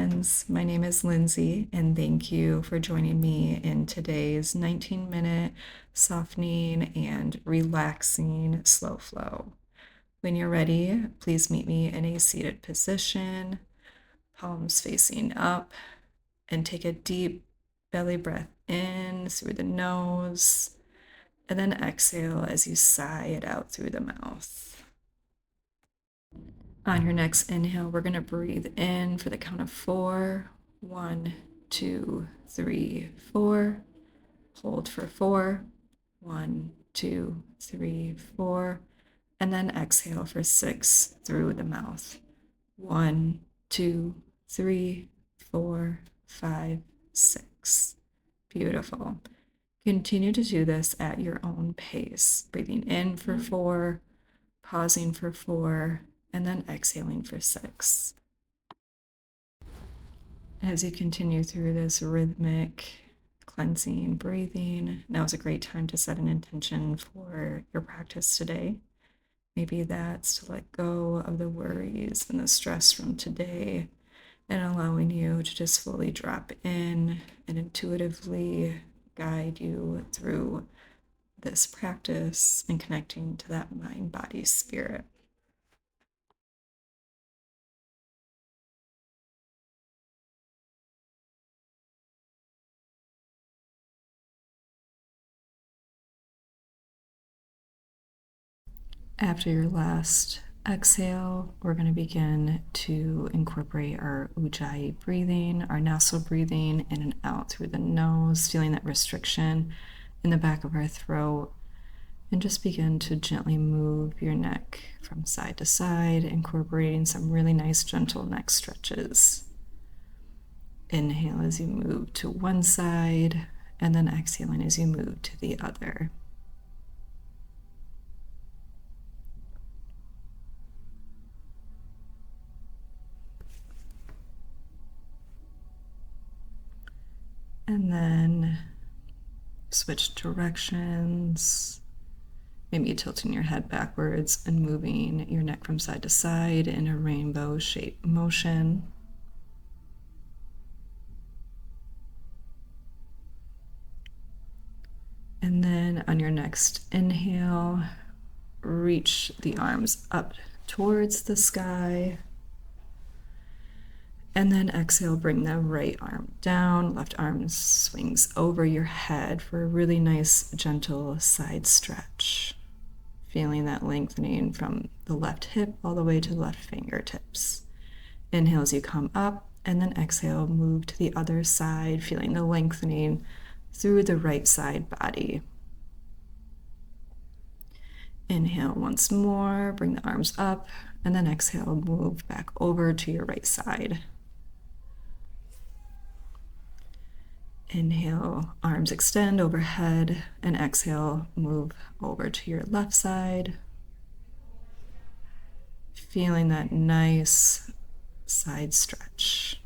friends. My name is Lindsay, and thank you for joining me in today's 19-minute softening and relaxing slow flow. When you're ready, please meet me in a seated position, palms facing up, and take a deep belly breath in through the nose, and then exhale as you sigh it out through the mouth. On your next inhale, we're going to breathe in for the count of 4. 1, 2, 3, 4. Hold for 4. 1, 2, 3, 4. And then exhale for 6 through the mouth. 1, 2, 3, 4, 5, 6. Beautiful. Continue to do this at your own pace. Breathing in for 4, pausing for 4, and then exhaling for 6. As you continue through this rhythmic cleansing breathing, now is a great time to set an intention for your practice today. Maybe that's to let go of the worries and the stress from today and allowing you to just fully drop in and intuitively guide you through this practice and connecting to that mind, body, spirit. After your last exhale, we're going to begin to incorporate our ujjayi breathing, our nostril breathing in and out through the nose, feeling that restriction in the back of our throat, and just begin to gently move your neck from side to side, incorporating some really nice gentle neck stretches. Inhale as you move to one side, and then exhaling as you move to the other. And then switch directions, maybe tilting your head backwards and moving your neck from side to side in a rainbow shape motion. And then on your next inhale, reach the arms up towards the sky. And then exhale, bring the right arm down, left arm swings over your head for a really nice, gentle side stretch. Feeling that lengthening from the left hip all the way to the left fingertips. Inhale as you come up, and then exhale, move to the other side, feeling the lengthening through the right side body. Inhale once more, bring the arms up, and then exhale, move back over to your right side. Inhale, arms extend overhead, and exhale, move over to your left side. Feeling that nice side stretch.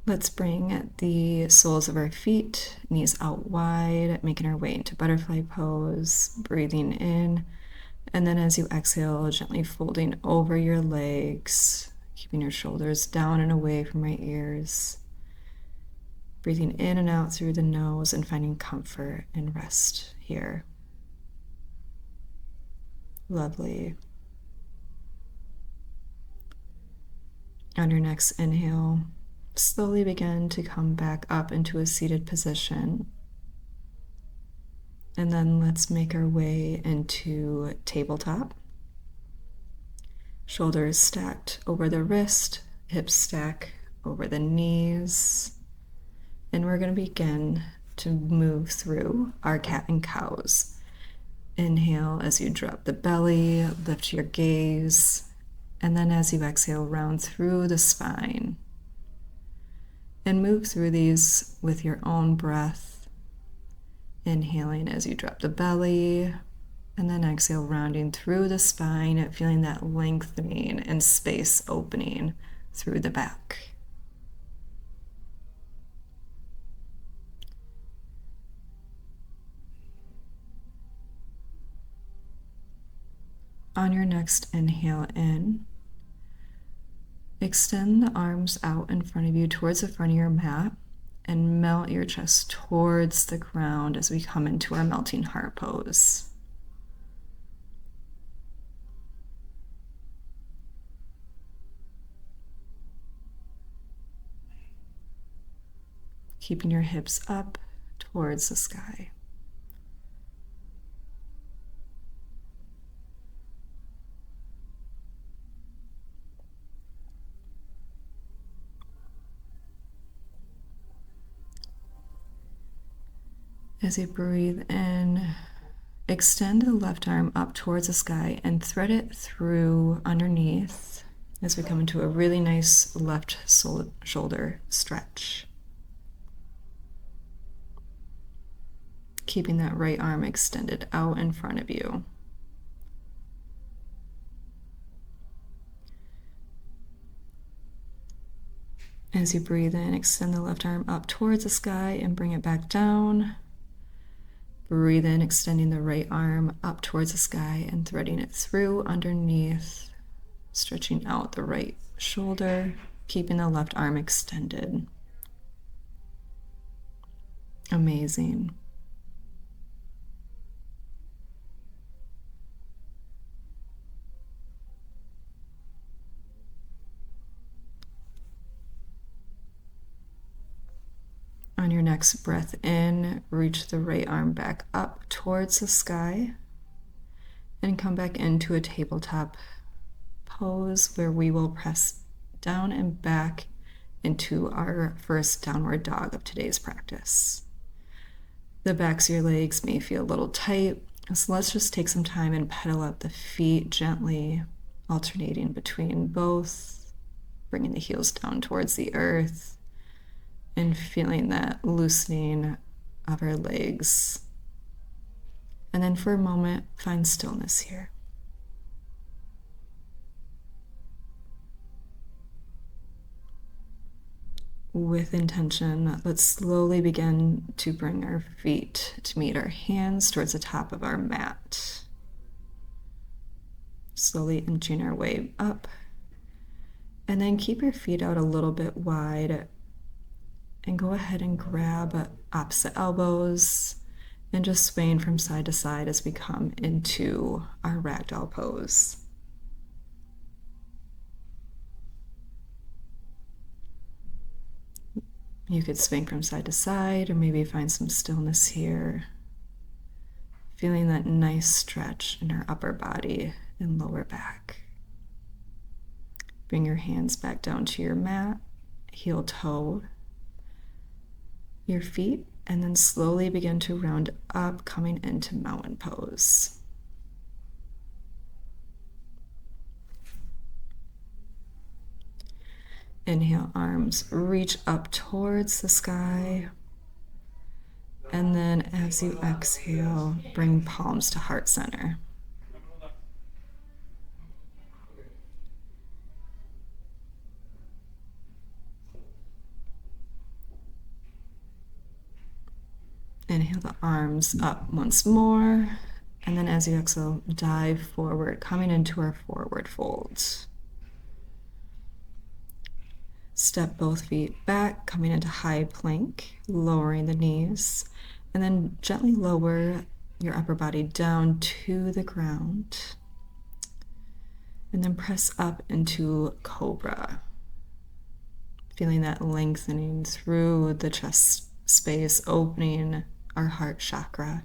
Let's bring the soles of our feet, knees out wide, making our way into butterfly pose, breathing in. And then as you exhale, gently folding over your legs, keeping your shoulders down and away from my ears. Breathing in and out through the nose and finding comfort and rest here. Lovely. On your next inhale, slowly begin to come back up into a seated position. And then let's make our way into tabletop. Shoulders stacked over the wrist, hips stack over the knees. And we're going to begin to move through our cat and cows. Inhale as you drop the belly, lift your gaze. And then as you exhale, round through the spine. And move through these with your own breath. Inhaling as you drop the belly, and then exhale, rounding through the spine, feeling that lengthening and space opening through the back. On your next inhale in, extend the arms out in front of you towards the front of your mat and melt your chest towards the ground as we come into our melting heart pose. Keeping your hips up towards the sky. As you breathe in, extend the left arm up towards the sky and thread it through underneath as we come into a really nice left shoulder stretch. Keeping that right arm extended out in front of you. As you breathe in, extend the left arm up towards the sky and bring it back down. Breathe in, extending the right arm up towards the sky and threading it through underneath, stretching out the right shoulder, keeping the left arm extended. Amazing. On your next breath in, reach the right arm back up towards the sky and come back into a tabletop pose where we will press down and back into our first downward dog of today's practice. The backs of your legs may feel a little tight, so let's just take some time and pedal up the feet gently, alternating between both, bringing the heels down towards the earth, and feeling that loosening of our legs. And then for a moment, find stillness here. With intention, let's slowly begin to bring our feet to meet our hands towards the top of our mat. Slowly inching our way up. And then keep your feet out a little bit wide and go ahead and grab opposite elbows and just swaying from side to side as we come into our ragdoll pose. You could swing from side to side or maybe find some stillness here. Feeling that nice stretch in our upper body and lower back. Bring your hands back down to your mat, heel toe your feet, and then slowly begin to round up, coming into mountain pose. Inhale, arms reach up towards the sky. And then as you exhale, bring palms to heart center. Inhale the arms up once more, and then as you exhale, dive forward, coming into our forward fold. Step both feet back, coming into high plank, lowering the knees, and then gently lower your upper body down to the ground. And then press up into cobra, feeling that lengthening through the chest space, opening our heart chakra.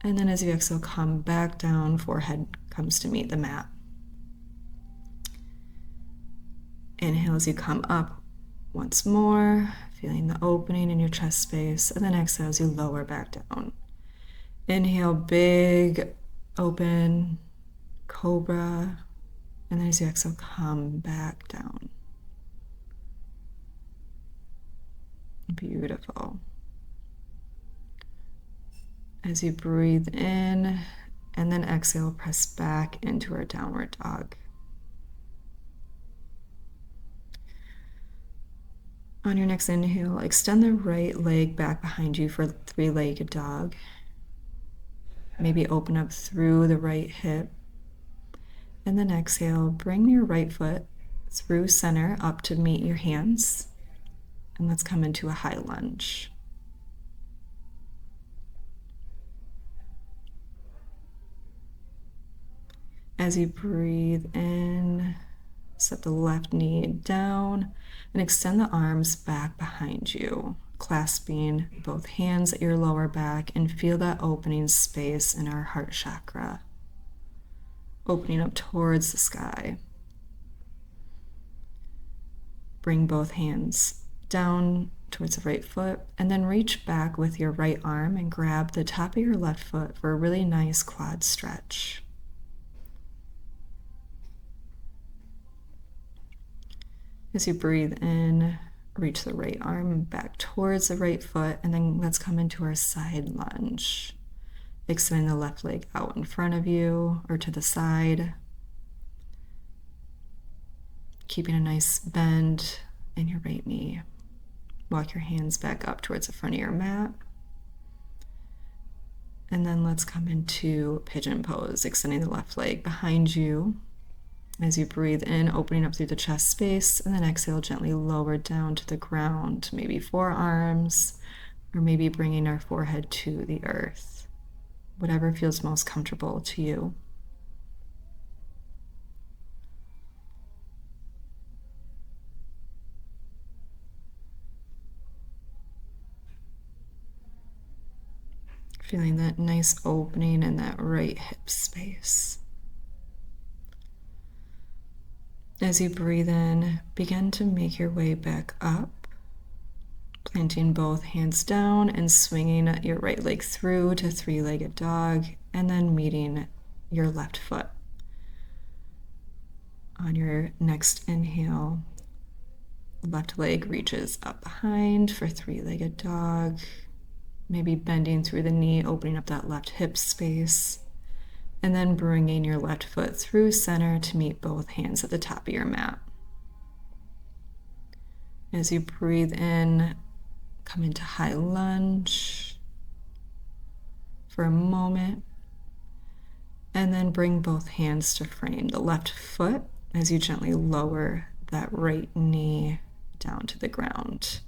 And then as you exhale, come back down, forehead comes to meet the mat. Inhale as you come up once more, feeling the opening in your chest space, and then exhale as you lower back down. Inhale, big, open, cobra, and then as you exhale, come back down. Beautiful. As you breathe in and then exhale, press back into our downward dog. On your next inhale, extend the right leg back behind you for three-legged dog. Maybe open up through the right hip And then exhale, bring your right foot through center up to meet your hands. And let's come into a high lunge. As you breathe in, set the left knee down and extend the arms back behind you, clasping both hands at your lower back, and feel that opening space in our heart chakra, opening up towards the sky. Bring both hands down towards the right foot, and then reach back with your right arm and grab the top of your left foot for a really nice quad stretch. As you breathe in, reach the right arm back towards the right foot, and then let's come into our side lunge. Extending the left leg out in front of you or to the side. Keeping a nice bend in your right knee. Walk your hands back up towards the front of your mat. And then let's come into pigeon pose, extending the left leg behind you. As you breathe in, opening up through the chest space, and then exhale, gently lower down to the ground, maybe forearms, or maybe bringing our forehead to the earth. Whatever feels most comfortable to you. Feeling that nice opening in that right hip space. As you breathe in, begin to make your way back up, planting both hands down and swinging your right leg through to three-legged dog, and then meeting your left foot. On your next inhale, left leg reaches up behind for three-legged dog, maybe bending through the knee, opening up that left hip space. And then bringing your left foot through center to meet both hands at the top of your mat. As you breathe in, come into high lunge for a moment, and then bring both hands to frame the left foot as you gently lower that right knee down to the ground.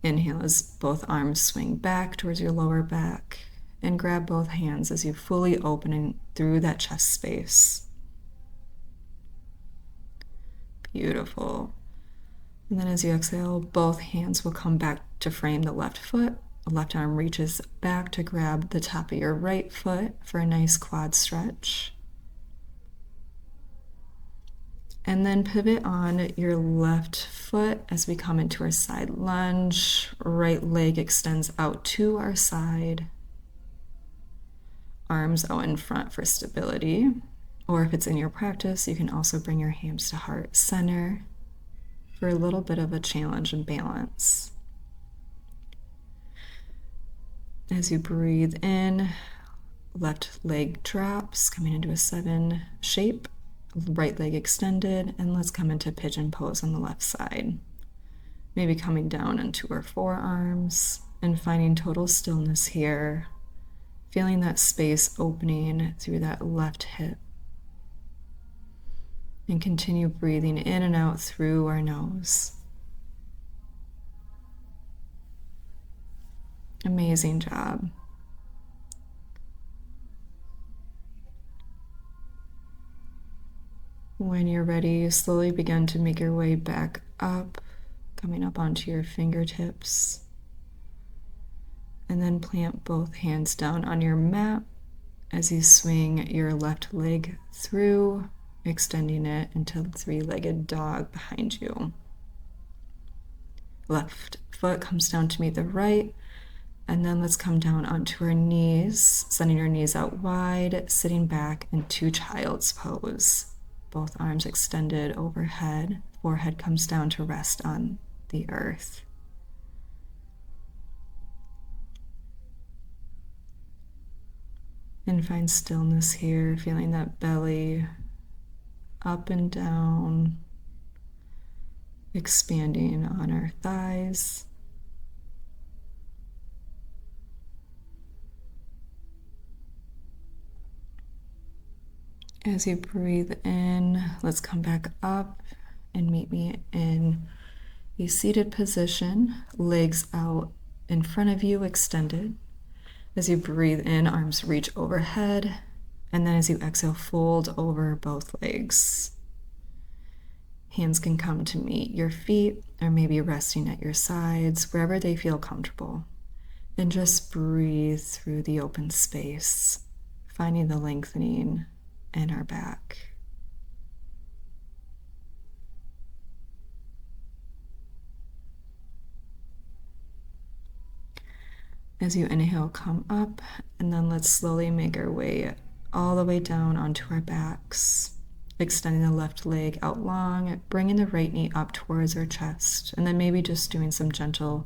Inhale as both arms swing back towards your lower back. And grab both hands as you fully open through that chest space. Beautiful. And then as you exhale, both hands will come back to frame the left foot. The left arm reaches back to grab the top of your right foot for a nice quad stretch. And then pivot on your left foot as we come into our side lunge. Right leg extends out to our side. Arms out in front for stability, or if it's in your practice, you can also bring your hands to heart center for a little bit of a challenge and balance. As you breathe in, left leg drops, coming into a 7 shape, right leg extended, and let's come into pigeon pose on the left side. Maybe coming down into our forearms and finding total stillness here. Feeling that space opening through that left hip. And continue breathing in and out through our nose. Amazing job. When you're ready, slowly begin to make your way back up, coming up onto your fingertips. And then plant both hands down on your mat as you swing your left leg through, extending it into three-legged dog behind you. Left foot comes down to meet the right, and then let's come down onto our knees, sending our knees out wide, sitting back into child's pose. Both arms extended overhead, forehead comes down to rest on the earth. And find stillness here, feeling that belly up and down, expanding on our thighs. As you breathe in, let's come back up and meet me in a seated position, legs out in front of you, extended. As you breathe in, arms reach overhead, and then as you exhale, fold over both legs. Hands can come to meet your feet or maybe resting at your sides, wherever they feel comfortable. And just breathe through the open space, finding the lengthening in our back. As you inhale, come up, and then let's slowly make our way all the way down onto our backs, extending the left leg out long, bringing the right knee up towards our chest, and then maybe just doing some gentle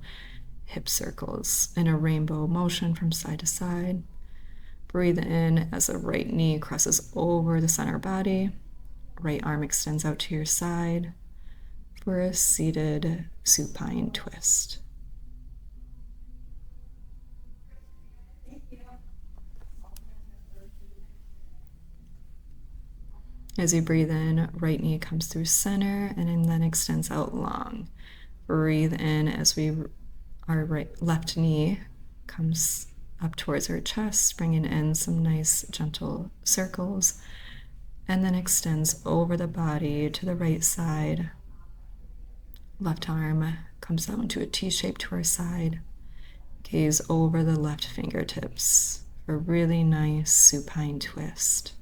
hip circles in a rainbow motion from side to side. Breathe in as the right knee crosses over the center body, right arm extends out to your side for a seated supine twist. As you breathe in, right knee comes through center and then extends out long. Breathe in as our left knee comes up towards our chest, bringing in some nice gentle circles, and then extends over the body to the right side. Left arm comes out into a T shape to our side. Gaze over the left fingertips for a really nice supine twist.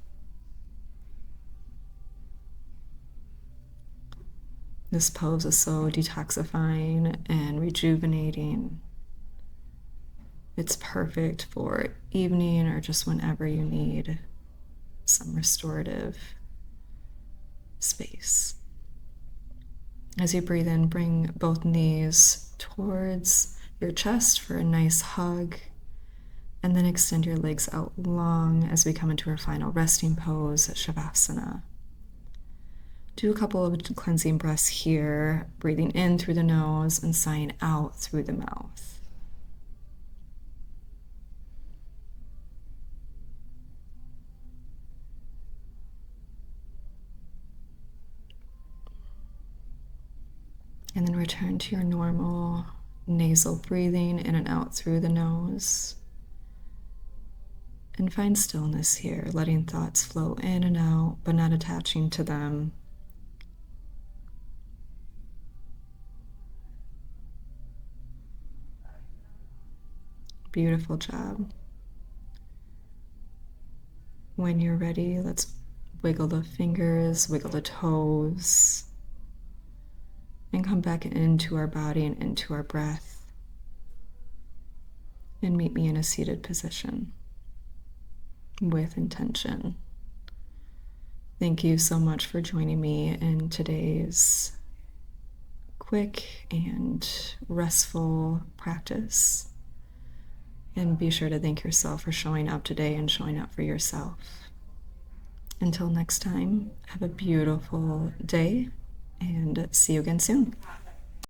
This pose is so detoxifying and rejuvenating. It's perfect for evening or just whenever you need some restorative space. As you breathe in, bring both knees towards your chest for a nice hug, and then extend your legs out long as we come into our final resting pose, Savasana. Do a couple of cleansing breaths here, breathing in through the nose and sighing out through the mouth. And then return to your normal nasal breathing in and out through the nose. And find stillness here, letting thoughts flow in and out, but not attaching to them. Beautiful job. When you're ready, let's wiggle the fingers, wiggle the toes, and come back into our body and into our breath. And meet me in a seated position with intention. Thank you so much for joining me in today's quick and restful practice. And be sure to thank yourself for showing up today and showing up for yourself. Until next time, have a beautiful day and see you again soon.